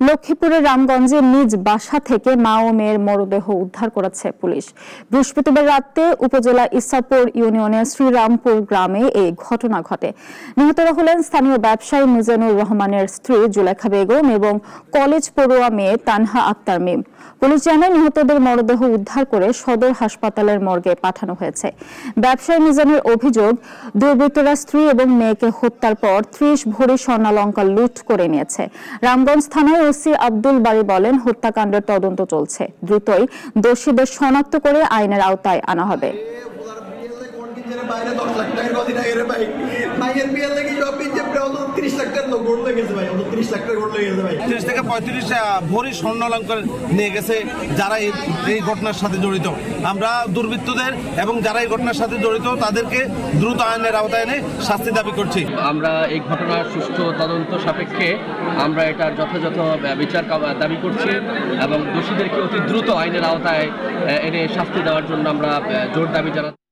লক্ষ্মীপুরের রামগঞ্জে নিজ বাসা থেকে মা ও মেয়ের মরদেহ উদ্ধার করেছে পুলিশ। বৃহস্পতিবার রাতে উপজেলা ইসাপুর ইউনিয়নের শ্রীরামপুর গ্রামে এই ঘটনা ঘটে। নিহতরা হলেন স্থানীয় ব্যবসায়ী মিজানুর রহমানের স্ত্রী জুলেখা বেগম এবং কলেজ পড়ুয়া মেয়ে তানহা আক্তার মিম। পুলিশ জানায় নিহতদের মরদেহ উদ্ধার করে সদর হাসপাতালের মর্গে পাঠানো হয়েছে। ব্যবসায়ী মিজানের অভিযোগ, দুর্বৃত্তরা স্ত্রী এবং মেয়েকে হত্যার পর 30 ভরি স্বর্ণালংকার লুট করে নিয়েছে। রামগঞ্জ থানায় ওসি আব্দুল বারী বলেন, হত্যাকাণ্ডের তদন্ত চলছে, দ্রুতই দোষীদের শনাক্ত করে আইনের আওতায় আনা হবে। নিয়ে গেছে যারা এই ঘটনার সাথে জড়িত। আমরা দুর্বৃত্তদের এবং যারা এই ঘটনার সাথে জড়িত তাদেরকে দ্রুত আইনের আওতায় এনে শাস্তি দাবি করছি। আমরা এই ঘটনার সুষ্ঠু তদন্ত সাপেক্ষে আমরা এটার যথাযথ বিচার দাবি করছি এবং দোষীদেরকে অতি দ্রুত আইনের আওতায় এনে শাস্তি দেওয়ার জন্য আমরা জোর দাবি জানাচ্ছি।